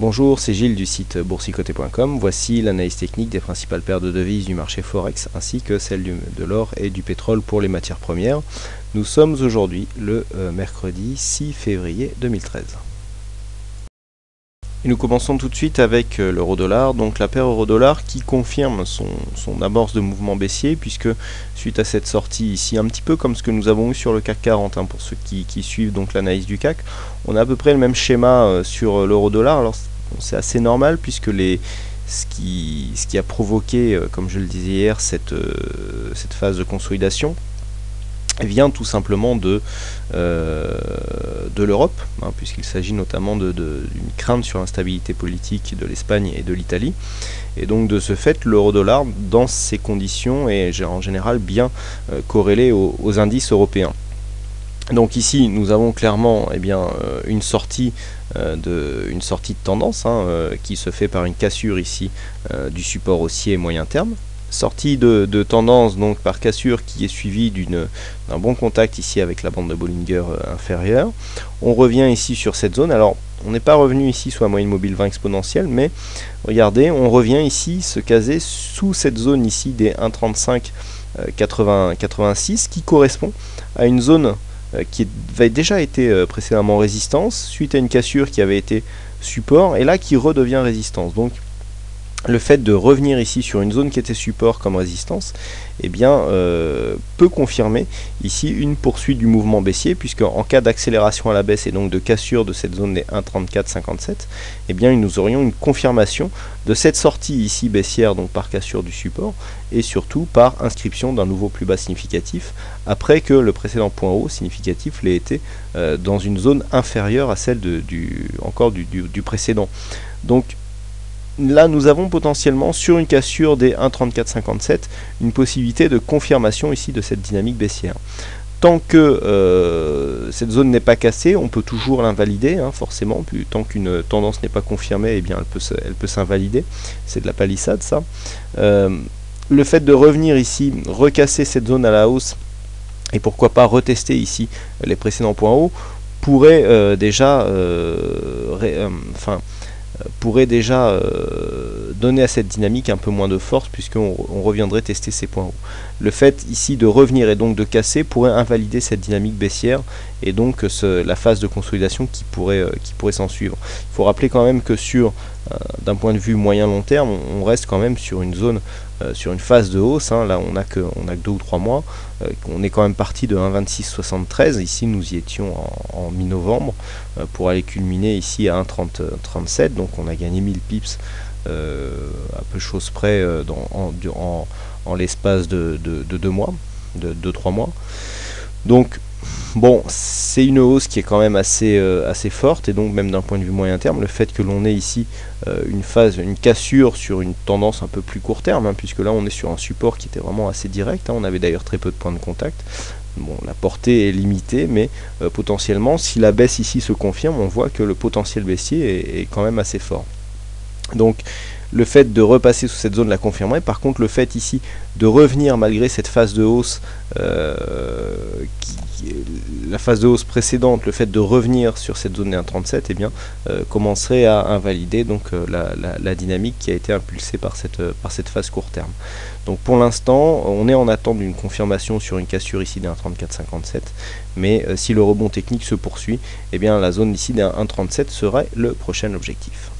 Bonjour, c'est Gilles du site boursicoté.com. Voici l'analyse technique des principales paires de devises du marché Forex ainsi que celle de l'or et du pétrole pour les matières premières. Nous sommes aujourd'hui le mercredi 6 février 2013. Et nous commençons tout de suite avec l'euro-dollar, donc la paire euro-dollar qui confirme son amorce de mouvement baissier, puisque suite à cette sortie ici, un petit peu comme ce que nous avons eu sur le CAC 40, pour ceux qui suivent donc l'analyse du CAC, on a à peu près le même schéma sur l'euro-dollar. Alors c'est assez normal puisque ce qui a provoqué, comme je le disais hier, cette phase de consolidation vient tout simplement de l'Europe, puisqu'il s'agit notamment d'une crainte sur l'instabilité politique de l'Espagne et de l'Italie. Et donc de ce fait, l'euro-dollar, dans ces conditions, est en général bien corrélé aux indices européens. Donc ici, nous avons clairement une sortie de tendance qui se fait par une cassure ici du support haussier moyen terme. Sortie de tendance donc par cassure qui est suivie d'un bon contact ici avec la bande de Bollinger inférieure. On revient ici sur cette zone. Alors on n'est pas revenu ici sur la moyenne mobile 20 exponentielle, mais regardez, on revient ici se caser sous cette zone ici des 1,35 86 qui correspond à une zone qui avait déjà été précédemment résistance, suite à une cassure qui avait été support, et là qui redevient résistance. Donc le fait de revenir ici sur une zone qui était support comme résistance, peut confirmer ici une poursuite du mouvement baissier, puisque en cas d'accélération à la baisse et donc de cassure de cette zone des 1,3457, nous aurions une confirmation de cette sortie ici baissière, donc par cassure du support, et surtout par inscription d'un nouveau plus bas significatif, après que le précédent point haut significatif l'ait été dans une zone inférieure à celle du précédent. Donc là, nous avons potentiellement, sur une cassure des 1,3457, une possibilité de confirmation ici de cette dynamique baissière. Tant que cette zone n'est pas cassée, on peut toujours l'invalider, forcément. Puis, tant qu'une tendance n'est pas confirmée, elle peut s'invalider. C'est de la palissade, ça. Le fait de revenir ici, recasser cette zone à la hausse, et pourquoi pas retester ici les précédents points hauts, pourrait déjà donner à cette dynamique un peu moins de force, puisqu'on reviendrait tester ces points hauts. Le fait ici de revenir et donc de casser pourrait invalider cette dynamique baissière et donc la phase de consolidation qui pourrait s'en suivre. Il faut rappeler quand même que d'un point de vue moyen-long terme, on reste quand même sur une zone, sur une phase de hausse. Là on n'a que 2 ou 3 mois. On est quand même parti de 1,2673. Ici nous y étions en mi-novembre pour aller culminer ici à 1,3037. Donc on a gagné 1000 pips à peu de choses près en l'espace de 2 mois, de 2-3 mois. Donc bon, c'est une hausse qui est quand même assez forte, et donc même d'un point de vue moyen terme, le fait que l'on ait ici une cassure sur une tendance un peu plus court terme, puisque là on est sur un support qui était vraiment assez direct, on avait d'ailleurs très peu de points de contact. Bon, la portée est limitée, mais potentiellement, si la baisse ici se confirme, on voit que le potentiel baissier est quand même assez fort. Donc le fait de repasser sous cette zone la confirmerait. Par contre, le fait ici de revenir malgré cette phase de hausse, la phase de hausse précédente, le fait de revenir sur cette zone des 1,37, commencerait à invalider donc la dynamique qui a été impulsée par cette phase court terme. Donc pour l'instant, on est en attente d'une confirmation sur une cassure ici des 1,3457, mais si le rebond technique se poursuit, la zone ici des 1,37 serait le prochain objectif.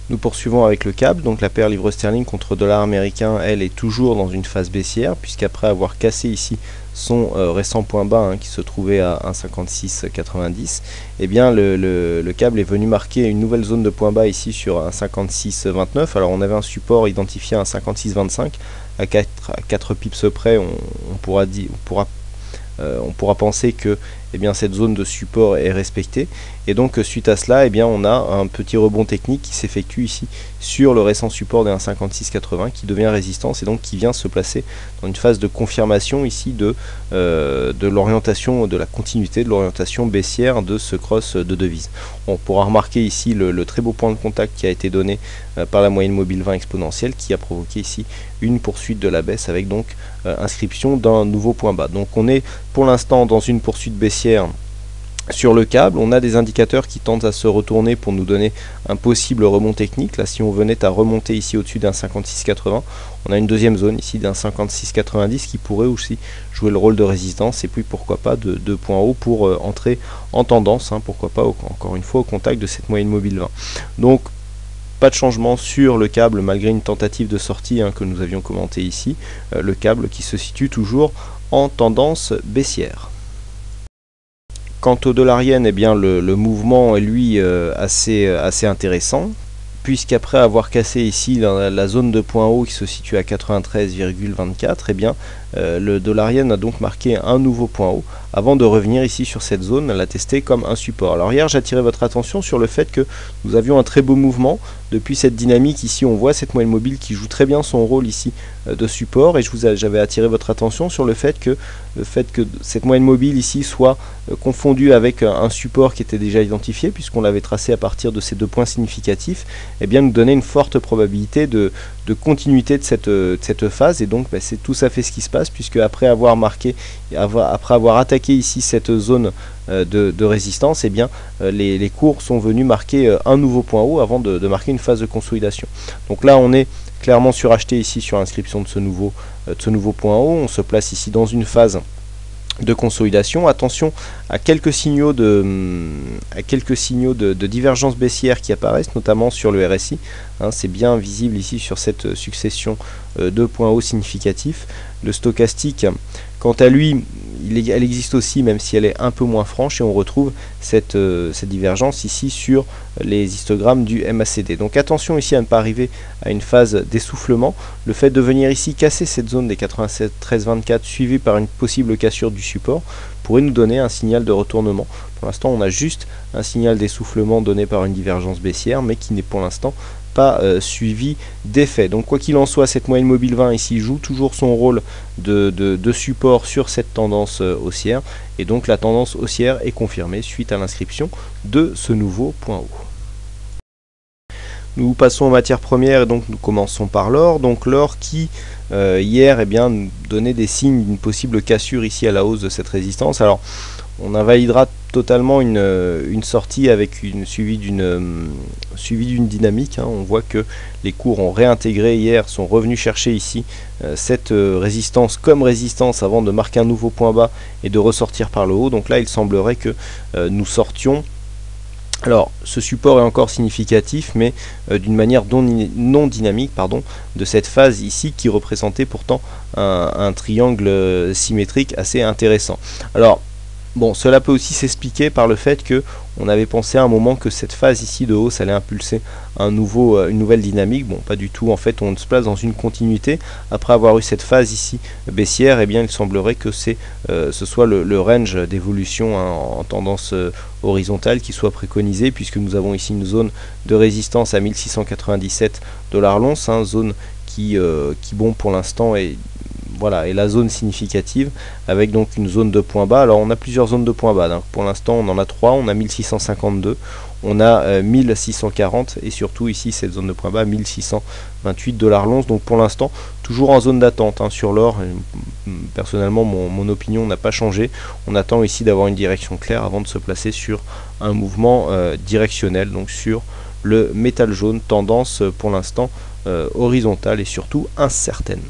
Nous poursuivons avec le CAB, donc la paire livre sterling contre dollar américain, elle est toujours dans une phase baissière, puisqu'après avoir cassé ici son récent point bas qui se trouvait à 1,5690, le câble est venu marquer une nouvelle zone de point bas ici sur 1,5629. Alors on avait un support identifié à 1,5625, à 4 pips près, on pourra penser que cette zone de support est respectée, et donc suite à cela on a un petit rebond technique qui s'effectue ici sur le récent support des 1,5680 qui devient résistance, et donc qui vient se placer dans une phase de confirmation ici de l'orientation, de la continuité de l'orientation baissière de ce cross de devise. On pourra remarquer ici le très beau point de contact qui a été donné par la moyenne mobile 20 exponentielle, qui a provoqué ici une poursuite de la baisse avec donc inscription d'un nouveau point bas. Donc on est pour l'instant dans une poursuite baissière Sur le câble, on a des indicateurs qui tendent à se retourner pour nous donner un possible rebond technique. Là, si on venait à remonter ici au-dessus d'un 56,80, on a une deuxième zone ici d'un 56,90 qui pourrait aussi jouer le rôle de résistance, et puis pourquoi pas de points hauts pour entrer en tendance, pourquoi pas encore une fois au contact de cette moyenne mobile 20. Donc pas de changement sur le câble malgré une tentative de sortie que nous avions commenté ici, le câble qui se situe toujours en tendance baissière. Quant au dollar yen, eh bien le mouvement est lui assez intéressant, puisqu'après avoir cassé ici la zone de point haut qui se situe à 93,24, eh bien le dollar yen a donc marqué un nouveau point haut avant de revenir ici sur cette zone, la tester comme un support. Alors hier j'attirais votre attention sur le fait que nous avions un très beau mouvement depuis cette dynamique. Ici on voit cette moyenne mobile qui joue très bien son rôle ici de support, et j'avais attiré votre attention sur le fait que cette moyenne mobile ici soit confondue avec un support qui était déjà identifié, puisqu'on l'avait tracé à partir de ces deux points significatifs, et bien nous donnait une forte probabilité de continuité de cette phase. Et donc c'est tout à fait ce qui se passe, puisque après avoir attaqué ici cette zone de résistance, et bien les cours sont venus marquer un nouveau point haut avant de marquer une phase de consolidation. Donc là on est clairement suracheté ici sur l'inscription de ce nouveau point haut. On se place ici dans une phase de consolidation. Attention à quelques signaux de divergence baissière qui apparaissent, notamment sur le RSI. C'est bien visible ici sur cette succession de points hauts significatifs. Le stochastique, quant à lui, elle existe aussi, même si elle est un peu moins franche, et on retrouve cette divergence ici sur les histogrammes du MACD. Donc attention ici à ne pas arriver à une phase d'essoufflement. Le fait de venir ici casser cette zone des 93,24 suivie par une possible cassure du support pourrait nous donner un signal de retournement. Pour l'instant on a juste un signal d'essoufflement donné par une divergence baissière, mais qui n'est pour l'instant pas suivi d'effet. Donc quoi qu'il en soit, cette moyenne mobile 20 ici joue toujours son rôle de support sur cette tendance haussière, et donc la tendance haussière est confirmée suite à l'inscription de ce nouveau point haut. Nous passons aux matières premières, et donc nous commençons par l'or. Donc l'or qui hier nous donnait des signes d'une possible cassure ici à la hausse de cette résistance. Alors on invalidera totalement une sortie avec suivie d'une dynamique. On voit que les cours ont réintégré hier, sont revenus chercher ici cette résistance comme résistance avant de marquer un nouveau point bas et de ressortir par le haut. Donc là il semblerait que nous sortions. Alors ce support est encore significatif, mais d'une manière non dynamique, de cette phase ici qui représentait pourtant un triangle symétrique assez intéressant. Alors bon, cela peut aussi s'expliquer par le fait que on avait pensé à un moment que cette phase ici de hausse allait impulser une nouvelle dynamique. Bon, pas du tout. En fait, on se place dans une continuité. Après avoir eu cette phase ici baissière, eh bien, il semblerait que ce soit le range d'évolution en tendance horizontale qui soit préconisé, puisque nous avons ici une zone de résistance à 1697 $ l'once, zone qui pour l'instant est la zone significative, avec donc une zone de point bas. Alors on a plusieurs zones de point bas, pour l'instant on en a 3, on a 1652, on a 1640, et surtout ici cette zone de point bas 1628 $ l'once. Donc pour l'instant toujours en zone d'attente sur l'or. Personnellement mon opinion n'a pas changé. On attend ici d'avoir une direction claire avant de se placer sur un mouvement directionnel, donc sur le métal jaune, tendance pour l'instant horizontale et surtout incertaine.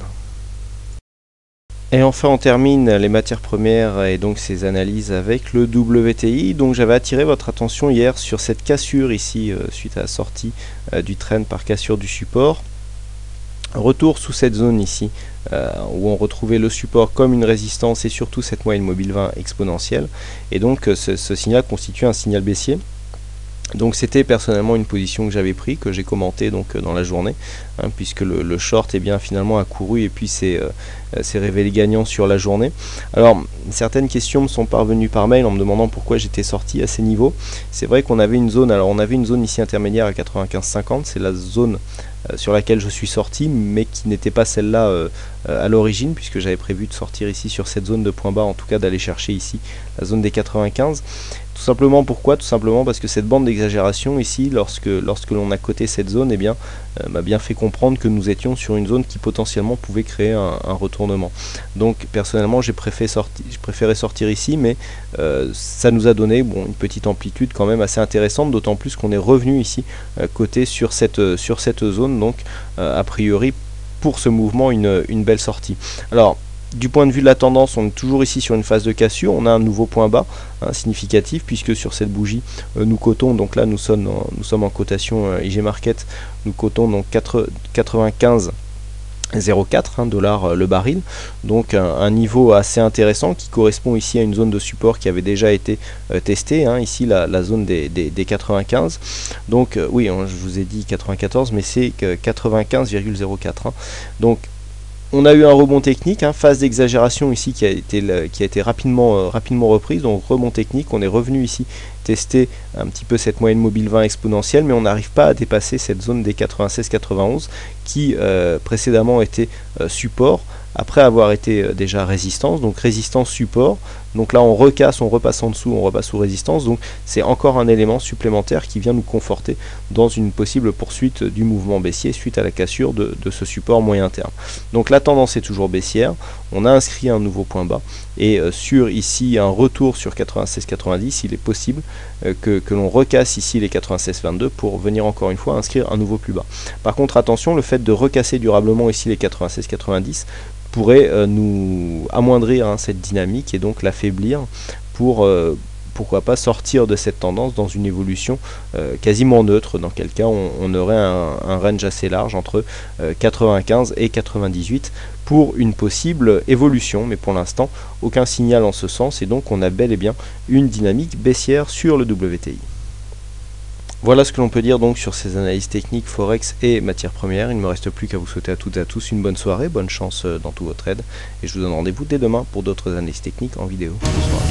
Et enfin on termine les matières premières et donc ces analyses avec le WTI. Donc j'avais attiré votre attention hier sur cette cassure ici suite à la sortie du trend par cassure du support. Retour sous cette zone ici où on retrouvait le support comme une résistance et surtout cette moyenne mobile 20 exponentielle. Et donc ce signal constitue un signal baissier. Donc c'était personnellement une position que j'avais pris, que j'ai commenté donc dans la journée, puisque le short finalement a couru et puis s'est révélé gagnant sur la journée. Alors certaines questions me sont parvenues par mail en me demandant pourquoi j'étais sorti à ces niveaux. C'est vrai qu'on avait une zone, ici intermédiaire à 95,50, c'est la zone sur laquelle je suis sorti, mais qui n'était pas celle-là à l'origine, puisque j'avais prévu de sortir ici sur cette zone de point bas, en tout cas d'aller chercher ici la zone des 95. Tout simplement pourquoi? Tout simplement parce que cette bande d'exagération ici, lorsque l'on a coté cette zone, eh bien, m'a bien fait comprendre que nous étions sur une zone qui potentiellement pouvait créer un retournement. Donc personnellement j'ai préféré sortir ici, mais ça nous a donné une petite amplitude quand même assez intéressante, d'autant plus qu'on est revenu ici coté sur cette zone, donc a priori pour ce mouvement une belle sortie. Alors du point de vue de la tendance, on est toujours ici sur une phase de cassure, on a un nouveau point bas significatif, puisque sur cette bougie nous cotons, donc là nous sommes en cotation IG Market, nous cotons donc 95,04 dollars le baril, donc un niveau assez intéressant qui correspond ici à une zone de support qui avait déjà été testée, ici la zone des 95, donc oui, je vous ai dit 94, mais c'est 95,04, donc on a eu un rebond technique, phase d'exagération ici qui a été rapidement reprise, donc rebond technique, on est revenu ici tester un petit peu cette moyenne mobile 20 exponentielle, mais on n'arrive pas à dépasser cette zone des 96-91 qui précédemment était support, après avoir été déjà résistance, donc résistance support, donc là on recasse, on repasse en dessous, on repasse sous résistance, donc c'est encore un élément supplémentaire qui vient nous conforter dans une possible poursuite du mouvement baissier suite à la cassure de ce support moyen terme. Donc la tendance est toujours baissière, on a inscrit un nouveau point bas, et sur ici un retour sur 96,90, il est possible que l'on recasse ici les 96,22 pour venir encore une fois inscrire un nouveau plus bas. Par contre attention, le fait de recasser durablement ici les 96,90 pourrait nous amoindrir cette dynamique et donc l'affaiblir pour pourquoi pas sortir de cette tendance dans une évolution quasiment neutre, dans quel cas on aurait un range assez large entre 95 et 98 pour une possible évolution, mais pour l'instant aucun signal en ce sens, et donc on a bel et bien une dynamique baissière sur le WTI. Voilà ce que l'on peut dire donc sur ces analyses techniques Forex et matières premières. Il ne me reste plus qu'à vous souhaiter à toutes et à tous une bonne soirée, bonne chance dans tous vos trades, et je vous donne rendez-vous dès demain pour d'autres analyses techniques en vidéo. Bonsoir.